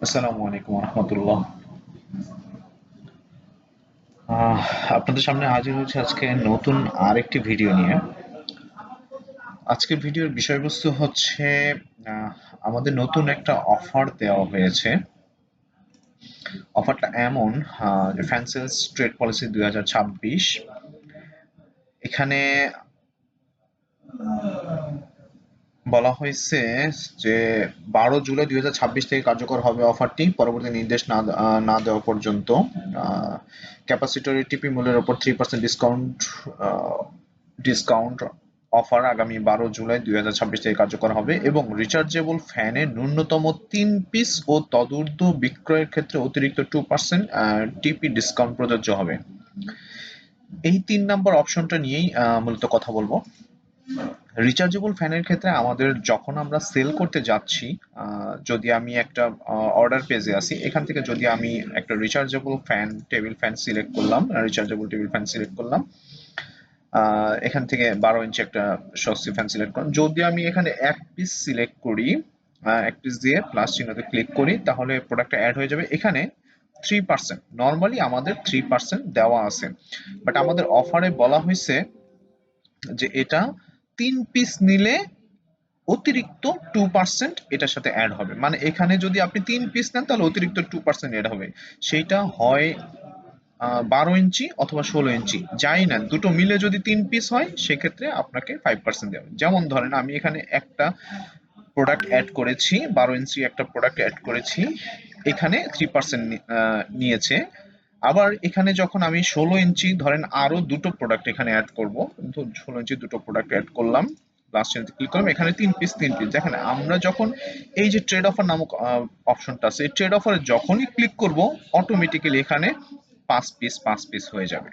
আসসালামু আলাইকুম রহমতুল্লাহ। আপনাদের সামনে হাজির হয়েছে আজকে নতুন আরেকটি ভিডিও নিয়ে। আজকের ভিডিওর বিষয়বস্তু হচ্ছে আহ, আমাদের নতুন একটা অফার দেওয়া হয়েছে। অফারটা এমন যে ফ্যান্সেলস ট্রেড পলিসি 2026। এখানে বলা হয়েছে যে 12 জুলাই 2026 থেকে কার্যকর হবে অফারটি, পরবর্তী নির্দেশ না দেওয়া পর্যন্ত। ক্যাপাসিটর টিপি মূল্যের উপর 3% ডিসকাউন্ট অফার আগামী 12 জুলাই 2026 থেকে কার্যকর হবে এবং রিচার্জেবল ফ্যানের ন্যূনতম 3 পিস ও তদূর্ধ্ব বিক্রয়ের ক্ষেত্রে অতিরিক্ত 2% টিপি ডিসকাউন্ট প্রযোজ্য হবে। এই 3 নম্বর অপশনটা নিয়েই মূলত কথা বলবো। রিচার্জেবল ফ্যানের ক্ষেত্রে আমাদের যখন আমরা সেল করতে যাচ্ছি, যদি আমি একটা অর্ডার পেজে আসি, এখান থেকে যদি আমি একটা rechargeable fan table fan select করলাম, রিচার্জেবল টেবিল ফ্যান সিলেক্ট করলাম, এখান থেকে 12 ইঞ্চি একটা স্বস্তি ফ্যান সিলেক্ট করলাম, যদি আমি এখানে 1 পিস সিলেক্ট করি, 1 পিস দিয়ে প্লাস চিহ্নতে ক্লিক করি, তাহলে প্রোডাক্টটা অ্যাড হয়ে যাবে। এখানে 3%, নর্মালি আমাদের 3% দেওয়া আছে, বাট আমাদের অফারে বলা হয়েছে যে এটা 3 পিস নিলে অতিরিক্ত 2% এটার সাথে অ্যাড হবে। মানে এখানে যদি আপনি 3 পিস নেন তাহলে অতিরিক্ত 2% অ্যাড হবে। সেইটা হয় 12 ইঞ্চি অথবা 16 ইঞ্চি, যাই নেন দুটো মিলে যদি 3 পিস হয় সেক্ষেত্রে আপনাকে 5% দেবে। যেমন ধরেন আমি এখানে একটা প্রোডাক্ট অ্যাড করেছি, 12 ইঞ্চি একটা প্রোডাক্ট অ্যাড করেছি, এখানে 3% নিয়েছে। আবার এখানে যখন আমি 16 ইঞ্চি ধরেন আরো দুটো প্রোডাক্ট এখানে অ্যাড করবো, 16 ইঞ্চি দুটো প্রোডাক্ট অ্যাড করলাম, লাস্ট ক্লিক করলাম, এখানে 3 পিস দেখেন আমরা যখন এই যে ট্রেড অফার নামক অপশনটা আছে, এই ট্রেড অফারে যখনই ক্লিক করব অটোমেটিক্যালি এখানে 5 পিস হয়ে যাবে,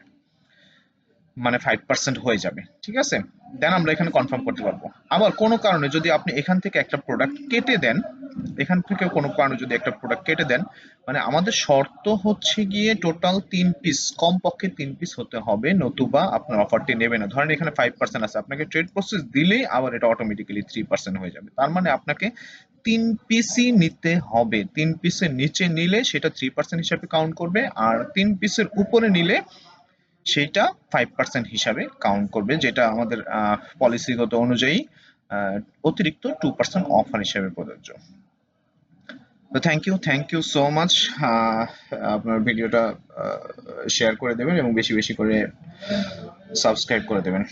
মানে 5% হয়ে যাবে। ঠিক আছে, দেন আমরা এখানে কনফার্ম করতে পারবো। আবার কোনো কারণে যদি আপনি এখান থেকে একটা প্রোডাক্ট কেটে দেন, এখান থেকে কোনো কারণে যদি একটা প্রোডাক্ট কেটে দেন, মানে আমাদের শর্ত হচ্ছে গিয়ে টোটাল 3 পিস, কমপক্ষে 3 পিস হতে হবে, নতুবা আপনার অফারটি নেবে না। ধরেন এখানে 5% আছে, আপনাকে ট্রেড প্রসেস দিলেই আবার এটা অটোমেটিক্যালি 3% হয়ে যাবে। তার মানে আপনাকে 3 পিসই নিতে হবে। 3 পিসের নিচে নিলে সেটা 3% হিসাবে কাউন্ট করবে, আর 3 পিসের উপরে নিলে সেইটা 5% হিসাবে কাউন্ট করবে, যেটা আমাদের পলিসিগত অনুযায়ী আহ, অতিরিক্ত 2% অফার হিসেবে প্রযোজ্য। তো থ্যাংক ইউ সো মাচ। আপনার ভিডিওটা শেয়ার করে দেবেন এবং বেশি বেশি করে সাবস্ক্রাইব করে দেবেন।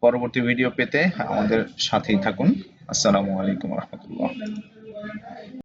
পরবর্তী ভিডিও পেতে আমাদের সাথেই থাকুন। আসসালামু আলাইকুম রহমতুল্লাহ।